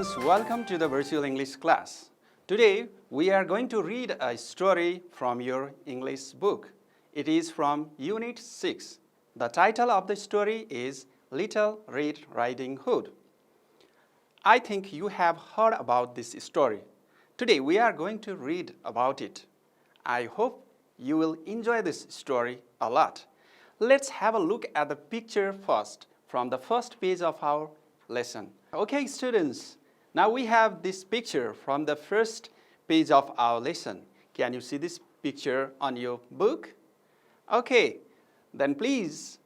students, welcome to the virtual English class. Today we are going to read a story from your English book. It is from Unit 6. The title of the story is Little Red Riding Hood. I think you have heard about this story. Today we are going to read about it. I hope you will enjoy this story a lot. Let's have a look at the picture first from the first page of our lesson. Okay, students, now we have this picture from the first page of our lesson. Can you see this picture on your book? Okay, then please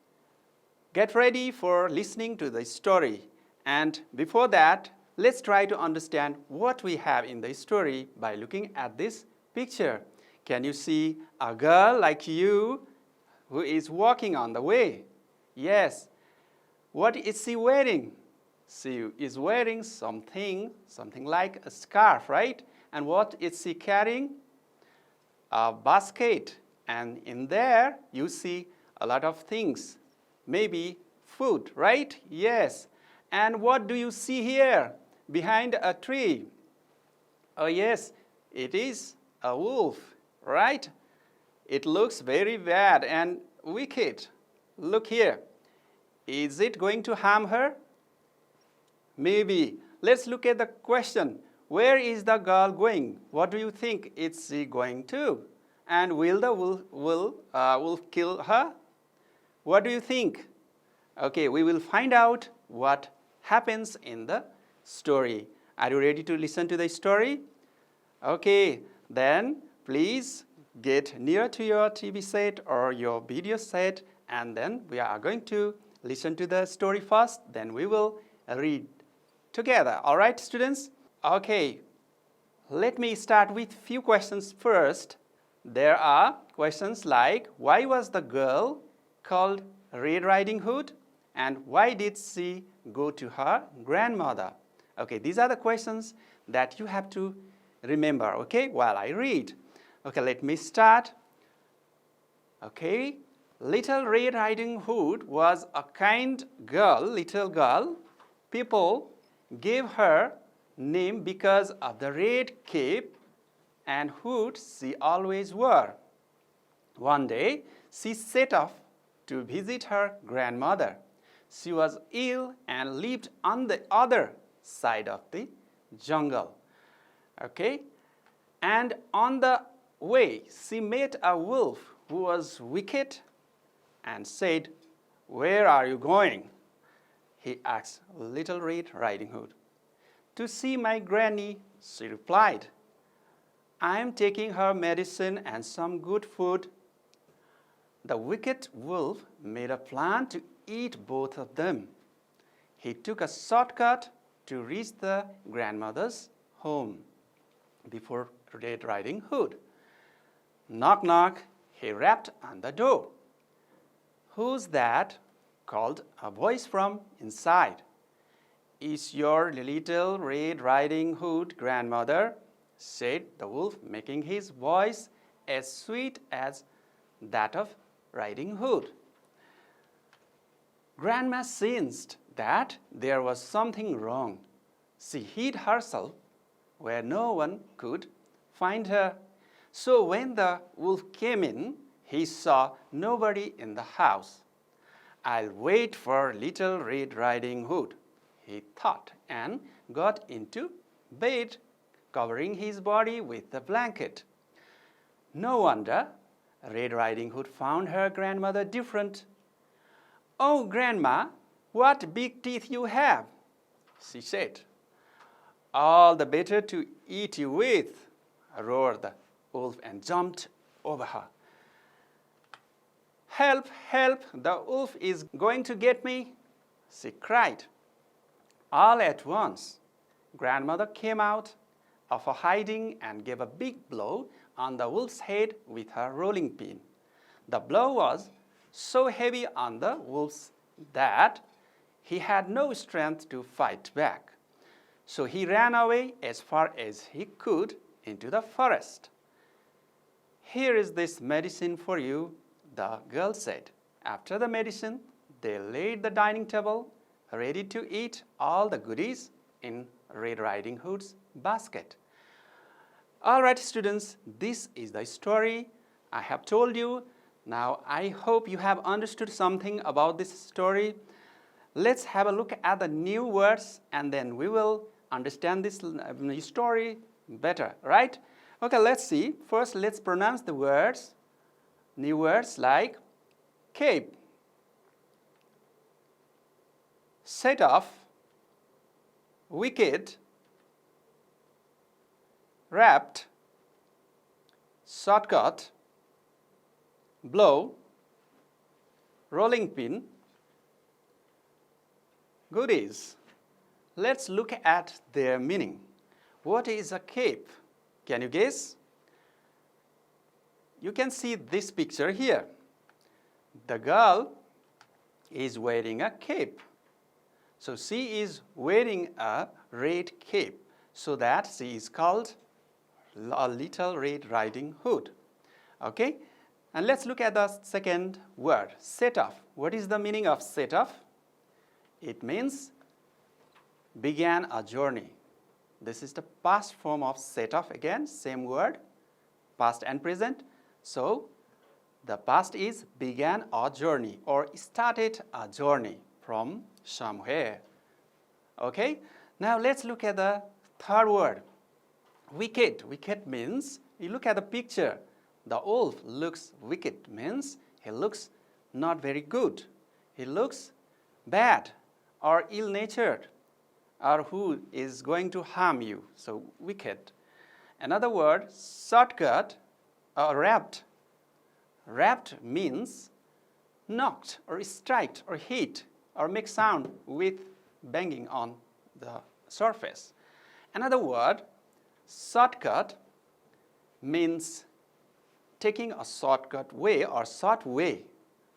get ready for listening to the story. And before that, let's try to understand what we have in the story by looking at this picture. Can you see a girl like you who is walking on the way? Yes. What is she wearing? She is wearing something like a scarf, right? And what is she carrying? A basket. And in there, you see a lot of things. Maybe food, right? Yes. And what do you see here behind a tree? Oh, yes, it is a wolf, right? It looks very bad and wicked. Look here. Is it going to harm her? Maybe. Let's look at the question. Where is the girl going? What do you think is she going to? And will the wolf kill her? What do you think? Okay, we will find out what happens in the story. Are you ready to listen to the story? Okay, then please get near to your TV set or your video set, and then we are going to listen to the story first, then we will read together. All right, students? Okay, let me start with few questions first. There are questions like, why was the girl called Red Riding Hood? And why did she go to her grandmother? Okay, these are the questions that you have to remember, okay, while I read. Okay, let me start. Okay, Little Red Riding Hood was a kind girl, little girl. People gave her name because of the red cape and hood she always wore. One day, she set off to visit her grandmother. She was ill and lived on the other side of the jungle. Okay? And on the way, she met a wolf who was wicked and said, "Where are you going?" He asked Little Red Riding Hood. "To see my granny," she replied. "I am taking her medicine and some good food." The wicked wolf made a plan to eat both of them. He took a shortcut to reach the grandmother's home before Red Riding Hood. Knock, knock, he rapped on the door. "Who's that?" called a voice from inside. "Is your little Red Riding Hood grandmother," said the wolf, making his voice as sweet as that of Riding Hood. Grandma sensed that there was something wrong. She hid herself where no one could find her. So when the wolf came in, he saw nobody in the house. "I'll wait for Little Red Riding Hood," he thought, and got into bed, covering his body with a blanket. No wonder Red Riding Hood found her grandmother different. "Oh, Grandma, what big teeth you have," she said. "All the better to eat you with," roared the wolf and jumped over her. "Help, help, the wolf is going to get me," she cried. All at once, Grandmother came out of her hiding and gave a big blow on the wolf's head with her rolling pin. The blow was so heavy on the wolf that he had no strength to fight back. So he ran away as far as he could into the forest. "Here is this medicine for you," the girl said. After the medicine, they laid the dining table, ready to eat all the goodies in Red Riding Hood's basket. All right, students, this is the story I have told you. Now, I hope you have understood something about this story. Let's have a look at the new words and then we will understand this story better, right? Okay, let's see. First, let's pronounce the words. New words like cape, set off, wicked, wrapped, shortcut, blow, rolling pin, goodies. Let's look at their meaning. What is a cape? Can you guess? You can see this picture here. The girl is wearing a cape. So she is wearing a red cape. So that she is called a Little Red Riding Hood. Okay? And let's look at the second word, set off. What is the meaning of set off? It means began a journey. This is the past form of set off again, same word, past and present. So the past is began a journey or started a journey from somewhere. Okay? Now let's look at the third word, wicked. Wicked means, you look at the picture, the wolf looks wicked, means he looks not very good. He looks bad or ill-natured or who is going to harm you. So wicked. Another word, shortcut or wrapped. Wrapped means knocked or striked or hit or make sound with banging on the surface. Another word, shortcut, means taking a shortcut way or short way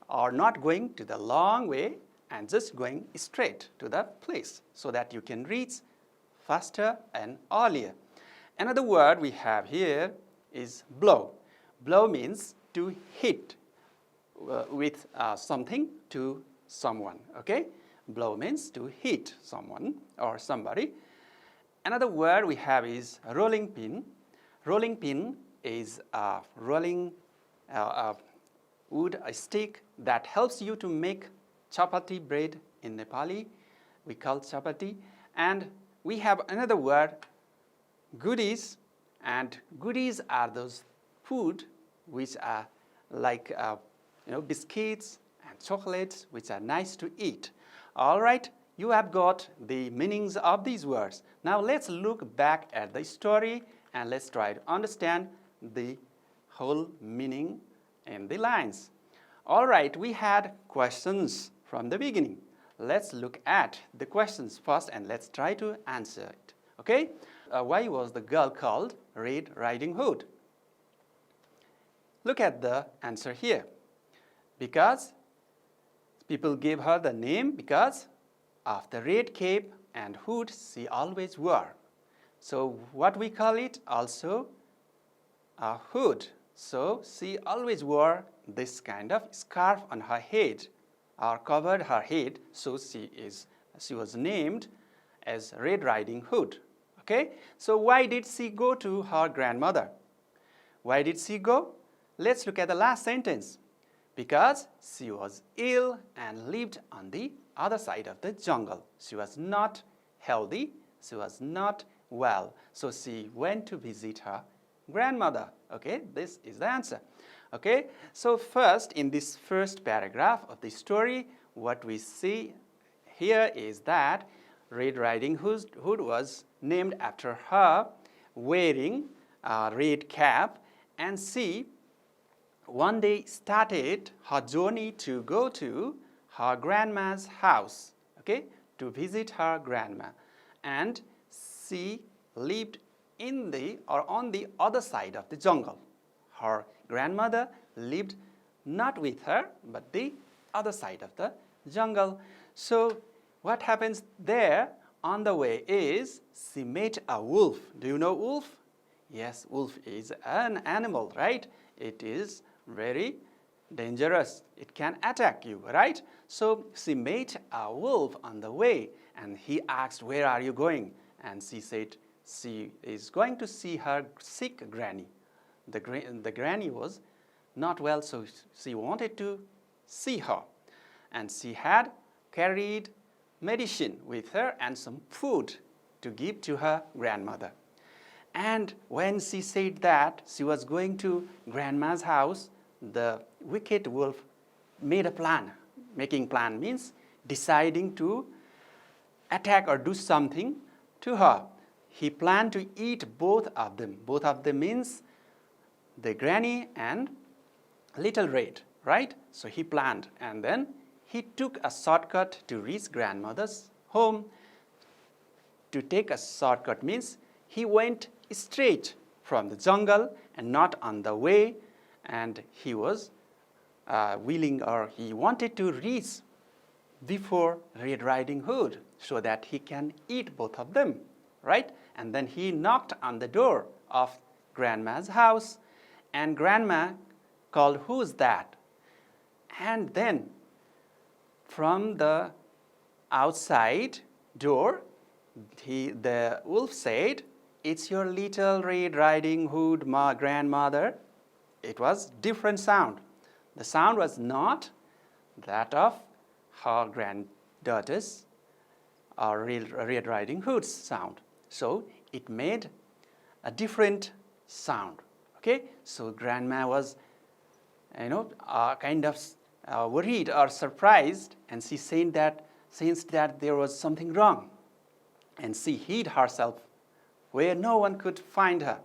or not going to the long way and just going straight to the place so that you can reach faster and earlier. Another word we have here is blow. Blow means to hit with something to someone, okay? Blow means to hit someone or somebody. Another word we have is rolling pin. Rolling pin is a rolling wood, a stick that helps you to make chapati bread in Nepali. We call chapati. And we have another word, goodies. And goodies are those food which are like biscuits and chocolates which are nice to eat. All right, you have got the meanings of these words. Now let's look back at the story and let's try to understand the whole meaning in the lines. All right, we had questions from the beginning. Let's look at the questions first and let's try to answer it. Okay? Why was the girl called Red Riding Hood? Look at the answer here. Because people gave her the name because of the red cape and hood she always wore. So what we call it also a hood. So she always wore this kind of scarf on her head or covered her head. So she was named as Red Riding Hood. Okay? So why did she go to her grandmother? Why did she go? Let's look at the last sentence. Because she was ill and lived on the other side of the jungle. She was not healthy. She was not well. So she went to visit her grandmother. Okay, this is the answer. Okay, so first in this first paragraph of the story, what we see here is that Red Riding Hood was named after her wearing a red cap, and she one day started her journey to go to her grandma's house, okay, to visit her grandma. And she lived in the or on the other side of the jungle. Her grandmother lived not with her, but the other side of the jungle. So what happens there on the way is she met a wolf. Do you know wolf? Yes, wolf is an animal, right? It is very dangerous. It can attack you, right? So she met a wolf on the way and he asked, "Where are you going?" and she said she is going to see her sick granny. The granny was not well, so she wanted to see her. And she had carried medicine with her and some food to give to her grandmother. And when she said that she was going to grandma's house, the wicked wolf made a plan. Making plan means deciding to attack or do something to her. He planned to eat both of them. Both of them means the granny and little red, right? So he planned, and then he took a shortcut to reach grandmother's home. To take a shortcut means he went straight from the jungle and not on the way, and he was he wanted to reach before Red Riding Hood so that he can eat both of them, right? And then he knocked on the door of grandma's house, and grandma called, "Who's that?" And then from the outside door, the wolf said, "It's your little Red Riding Hood, my grandmother." It was different sound. The sound was not that of her granddaughter's or Red Riding Hood's sound. So it made a different sound. Okay, so grandma was, kind of worried or surprised, and she said that sensed that there was something wrong, and she hid herself where no one could find her.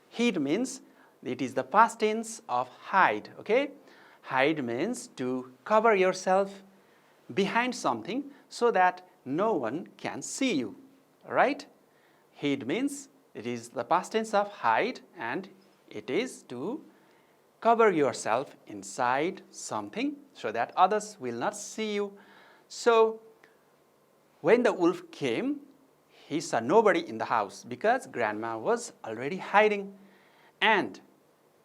Hid means it is the past tense of hide. Okay, hide means to cover yourself behind something so that no one can see you. Right? Hid means it is the past tense of hide, and it is to cover yourself inside something so that others will not see you. So when the wolf came, he saw nobody in the house because grandma was already hiding. And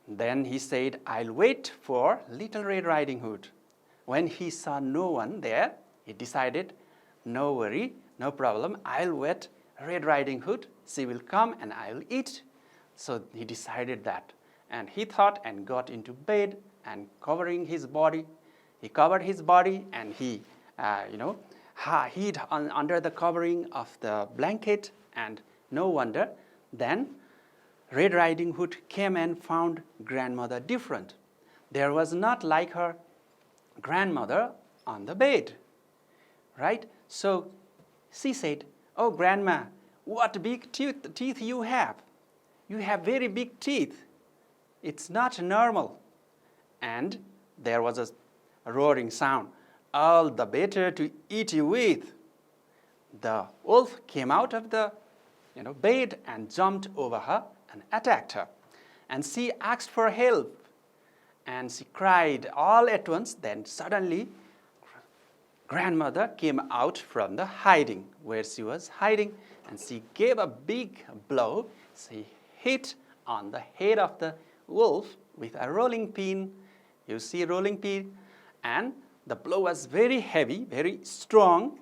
then he said, "I'll wait for little Red Riding Hood." When he saw no one there, he decided, "No worry, no problem, I'll wait Red Riding Hood. She will come and I'll eat." So he decided that. And he thought and got into bed and covering his body. He covered his body and he, hid under the covering of the blanket, and no wonder then Red Riding Hood came and found grandmother different. There was not like her grandmother on the bed, right? So she said, "Oh, grandma, what big teeth you have. You have very big teeth. It's not normal." And there was a roaring sound. "All the better to eat you with." The wolf came out of the bed and jumped over her and attacked her. And she asked for help. And she cried all at once. Then suddenly, grandmother came out from the hiding where she was hiding, and she gave a big blow. She hit on the head of the wolf with a rolling pin. You see rolling pin? And the blow was very heavy, very strong,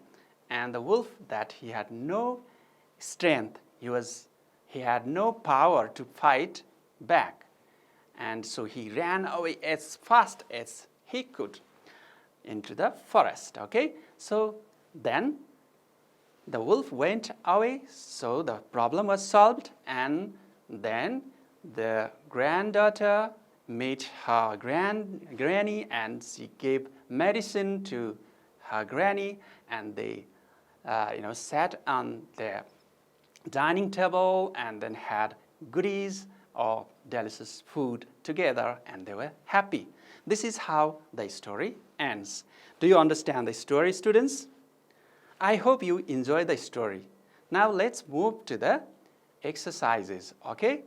and the wolf, that he had no strength, he had no power to fight back. And so he ran away as fast as he could into the forest. Okay, so then the wolf went away, so the problem was solved, and then the granddaughter met her granny, and she gave medicine to her granny, and they sat on the dining table and then had goodies or delicious food together, and they were happy. This is how the story ends. Do you understand the story, students? I hope you enjoy the story. Now let's move to the exercises, okay?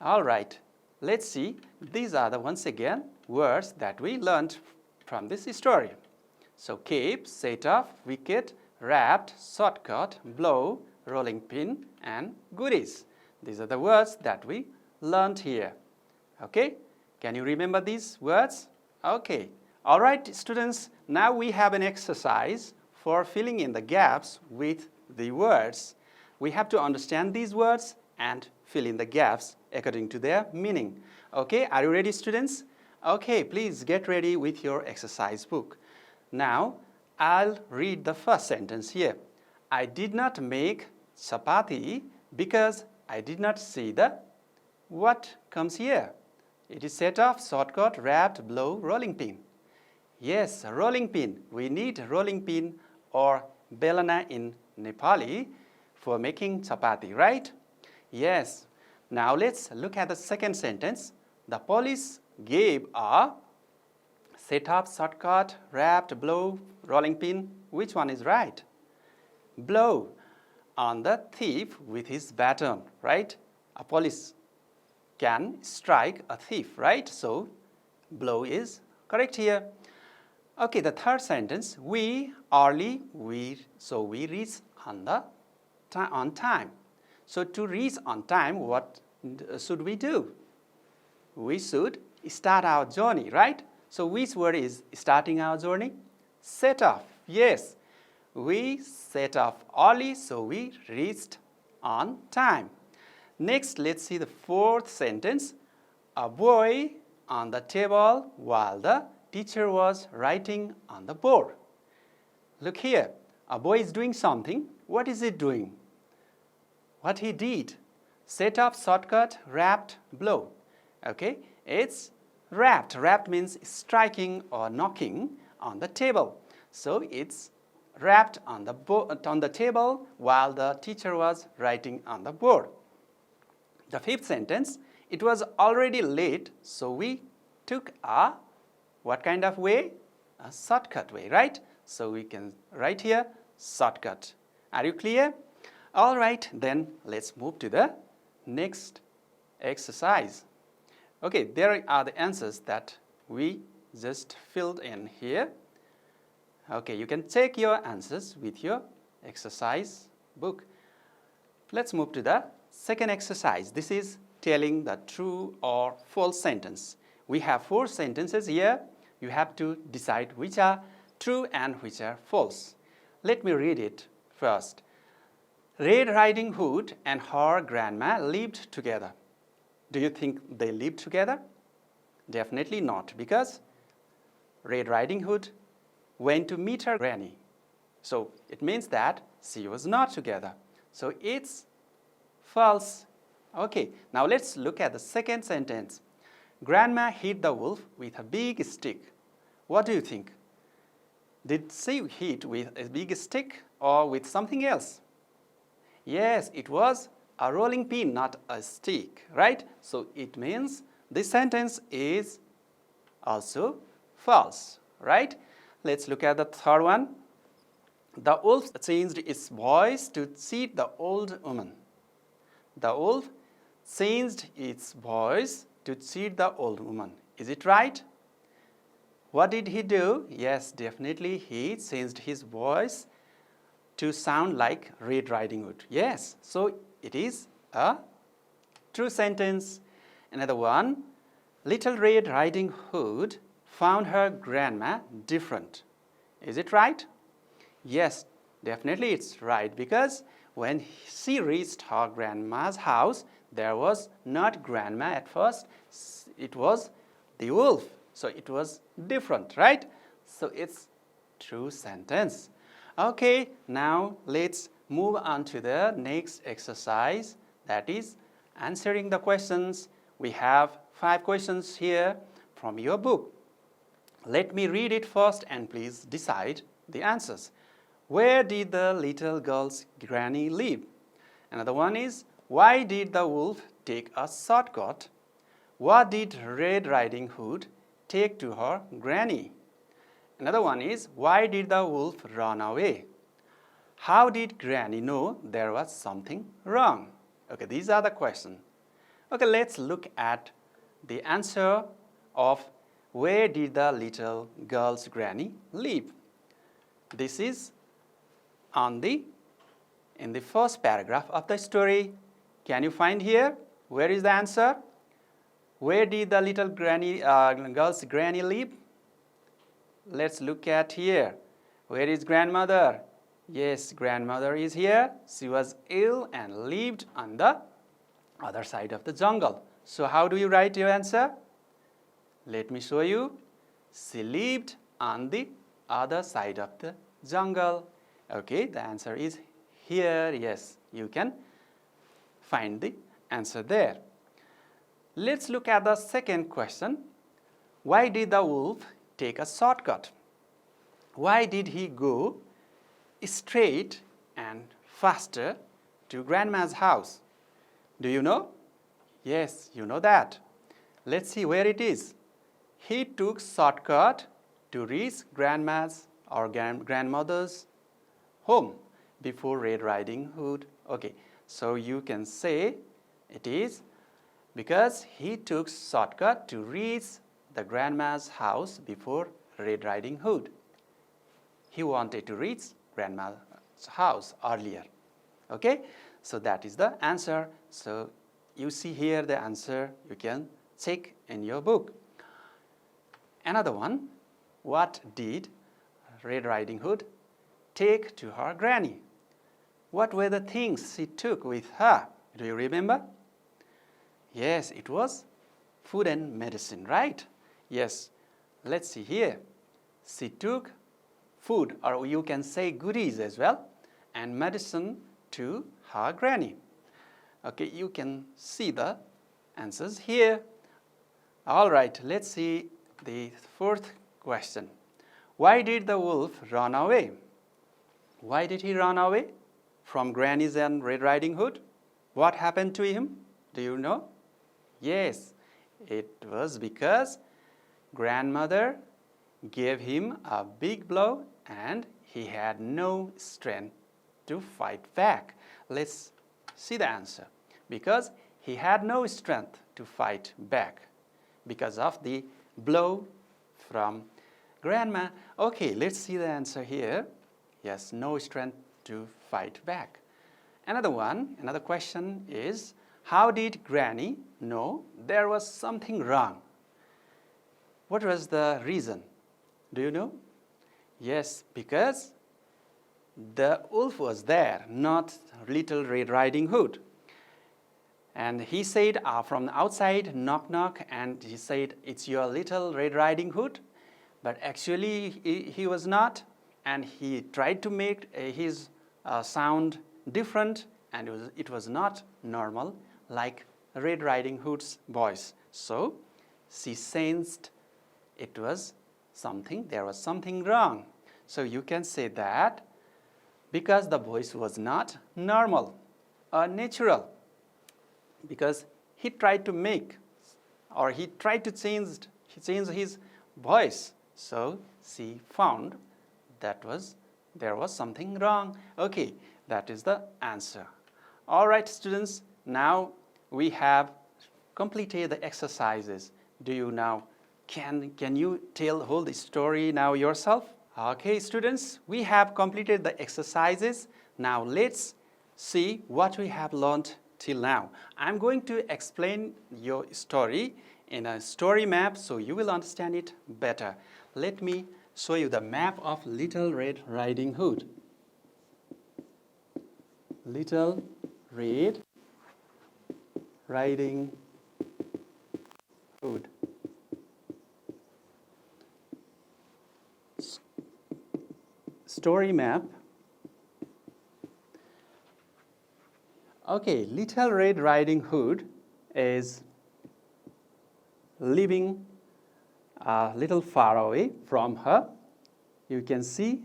All right, let's see. These are once again words that we learned from this story. So cape, set off, wicket, wrapped, shortcut, blow, rolling pin, and goodies. These are the words that we learned here. Okay? Can you remember these words? Okay. All right, students, now we have an exercise for filling in the gaps with the words. we have to understand these words and fill in the gaps according to their meaning. Okay, are you ready, students? Okay, please get ready with your exercise book. Now, I'll read the first sentence here. I did not make chapati because I did not see the what comes here. It is set of shortcut, wrapped, blow, rolling pin. Yes, rolling pin. We need rolling pin or belana in Nepali for making chapati, right? Yes. Now let's look at the second sentence. The police gave a set of shortcut, wrapped, blow, rolling pin. Which one is right? Blow on the thief with his baton, right? A police can strike a thief, right? So, blow is correct here. Okay, the third sentence, we early, we reach on time. So, to reach on time, what should we do? We should start our journey, right? So, which word is starting our journey? Set off, yes. We set off early, so we reached on time. Next, let's see the fourth sentence. A boy on the table while the teacher was writing on the board. Look here, a boy is doing something. What is he doing? What he did? Set off, shortcut, wrapped, blow. Okay, it's wrapped. Wrapped means striking or knocking on the table. So it's wrapped on the table while the teacher was writing on the board. The fifth sentence, it was already late, so we took a what kind of way? A shortcut way, right? So we can write here shortcut. Are you clear? All right, then let's move to the next exercise. Okay, there are the answers that we just filled in here. Okay, you can check your answers with your exercise book. Let's move to the second exercise. This is telling the true or false sentence. We have 4 sentences here. You have to decide which are true and which are false. Let me read it first. Red Riding Hood and her grandma lived together. Do you think they lived together? Definitely not, because Red Riding Hood went to meet her granny. So it means that she was not together. So it's false. Okay, now let's look at the second sentence. Grandma hit the wolf with a big stick. What do you think? Did she hit with a big stick or with something else? Yes, it was a rolling pin, not a stick, right? So it means this sentence is also false, right? Let's look at the third one. The wolf changed its voice to cheat the old woman. The wolf changed its voice to cheat the old woman. Is it right? What did he do? Yes, definitely he changed his voice to sound like Red Riding Hood. Yes, so it is a true sentence. Another one, Little Red Riding Hood found her grandma different. Is it right? Yes, definitely it's right, because when she reached her grandma's house, there was not grandma at first, it was the wolf. So it was different, right? So it's true sentence. Okay, now let's move on to the next exercise, that is answering the questions. We have 5 questions here from your book. Let me read it first and please decide the answers. Where did the little girl's granny live? Another one is, why did the wolf take a shortcut? What did Red Riding Hood take to her granny? Another one is, why did the wolf run away? How did Granny know there was something wrong? Okay, these are the questions. Okay, let's look at the answer of where did the little girl's granny live? This is in the first paragraph of the story. Can you find here? Where is the answer? Where did the little girl's granny live? Let's look at here. Where is grandmother? Yes, grandmother is here. She was ill and lived on the other side of the jungle. So how do you write your answer? Let me show you. She lived on the other side of the jungle. Okay, the answer is here. Yes, you can find the answer there. Let's look at the second question. Why did the wolf take a shortcut? Why did he go straight and faster to grandma's house? Do you know? Yes, you know that. Let's see where it is. He took shortcut to reach grandma's or grandmother's home before Red Riding Hood. Okay, so you can say it is because he took shortcut to reach the grandma's house before Red Riding Hood. He wanted to reach grandma's house earlier. Okay, so that is the answer. So you see here the answer, you can check in your book. Another one, what did Red Riding Hood take to her granny? What were the things she took with her? Do you remember? Yes, it was food and medicine, right? Yes, let's see here. She took food, or you can say goodies as well, and medicine to her granny. Okay, you can see the answers here. All right, let's see the fourth question. Why did the wolf run away? Why did he run away from Granny's and Red Riding Hood? What happened to him? Do you know? Yes, it was because grandmother gave him a big blow and he had no strength to fight back. Let's see the answer. Because he had no strength to fight back because of the blow from grandma. Okay, let's see the answer here. Yes, no strength to fight back. Another question is, how did Granny know there was something wrong? What was the reason? Do you know? Yes, because the wolf was there, not Little Red Riding Hood. And he said from the outside, knock, knock, and he said, it's your Little Red Riding Hood. But actually, he was not, and he tried to make his sound different, and it was not normal, like Red Riding Hood's voice. So, she sensed there was something wrong. So, you can say that because the voice was not normal or natural, because he tried to change his voice. So she found there was something wrong. Okay, that is the answer. All right, students, now we have completed the exercises. Do you now, can you tell the whole story now yourself? Okay, students, we have completed the exercises. Now let's see what we have learned till now. I'm going to explain your story in a story map so you will understand it better. Let me show you the map of Little Red Riding Hood. Little Red Riding Hood. Story map. Okay, Little Red Riding Hood is living a little far away from her. You can see,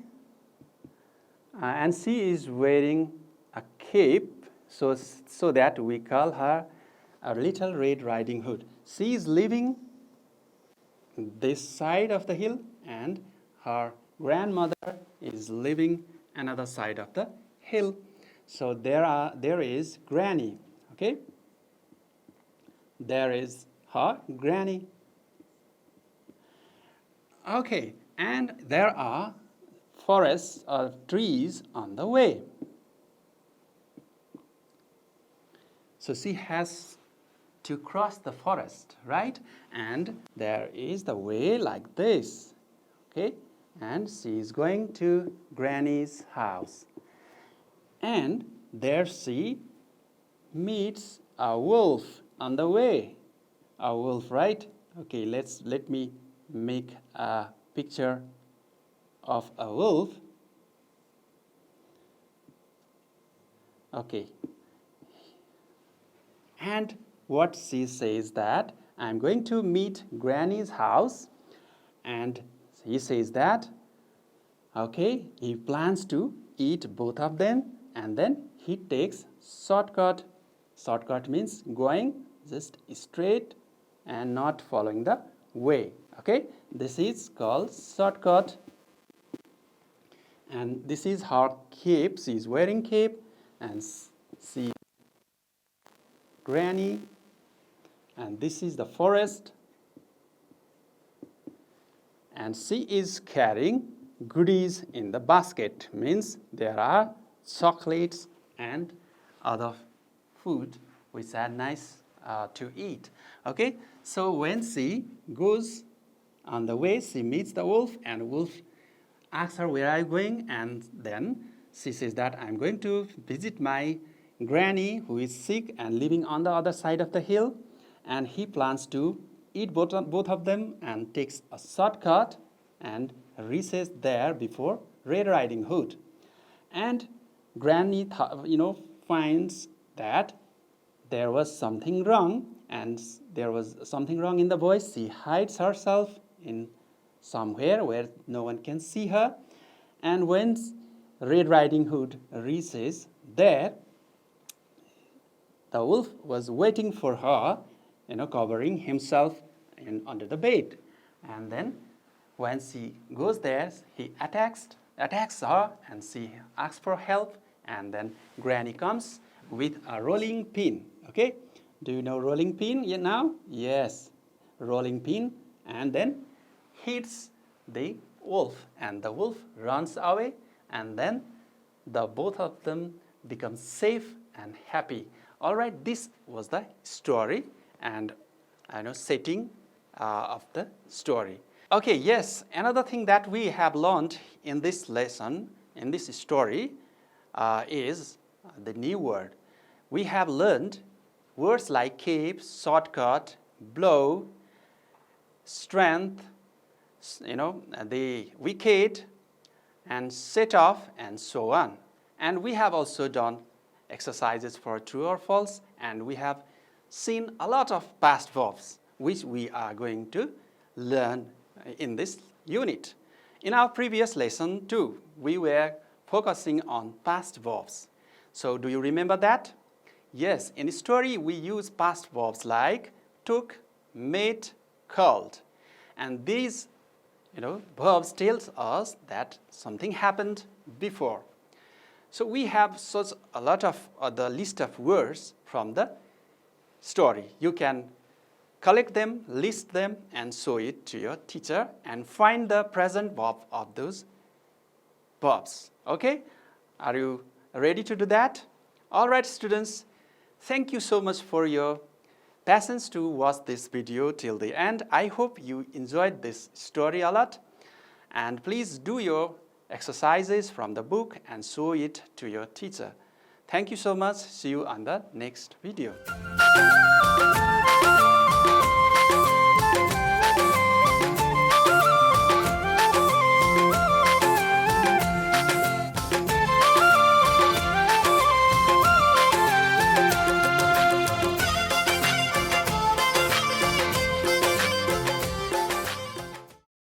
and she is wearing a cape, so that we call her a Little Red Riding Hood. She is living this side of the hill, and her grandmother is living another side of the hill. So there is Granny, okay? There is her granny. Okay, and there are forests or trees on the way. So she has to cross the forest, right? And there is the way like this, okay? And she is going to Granny's house. And there she meets a wolf on the way. A wolf, right? Okay, let me make a picture of a wolf. Okay. And what she says that I'm going to meet Granny's house, and he says that okay, he plans to eat both of them, and then he takes shortcut. Shortcut means going just straight and not following the way. Okay, this is called shortcut. And this is her cape. She is wearing cape, and she Granny. And this is the forest, and she is carrying goodies in the basket. Means there are chocolates and other food which are nice to eat. Okay, so when she goes on the way, she meets the wolf, and wolf asks her, where are you going? And then she says that I'm going to visit my granny who is sick and living on the other side of the hill, and he plans to eat both of them and takes a shortcut and reaches there before Red Riding Hood. And Granny finds that there was something wrong, and there was something wrong in the voice. She hides herself in somewhere where no one can see her. And when Red Riding Hood reaches there, the wolf was waiting for her, covering himself under the bed. And then when she goes there, he attacks her, and she asks for help. And then Granny comes with a rolling pin. Okay, do you know rolling pin now? Yes, rolling pin, and then hits the wolf, and the wolf runs away, and then the both of them become safe and happy. All right, this was the story and setting of the story. Okay, yes, another thing that we have learned in this lesson, in this story, is the new word. We have learned words like cape, shortcut, blow, strength, the wicked, and set off, and so on. And we have also done exercises for true or false, and we have seen a lot of past verbs, which we are going to learn in this unit. In our previous lesson too, we were focusing on past verbs. So do you remember that? Yes, in the story we use past verbs like took, made, called. And these verbs tells us that something happened before. So we have such a lot of the list of words from the story. You can collect them, list them, and show it to your teacher and find the present verb of those verbs. Okay? Are you ready to do that? All right, students. Thank you so much for your patience to watch this video till the end. I hope you enjoyed this story a lot. And please do your exercises from the book and show it to your teacher. Thank you so much. See you on the next video.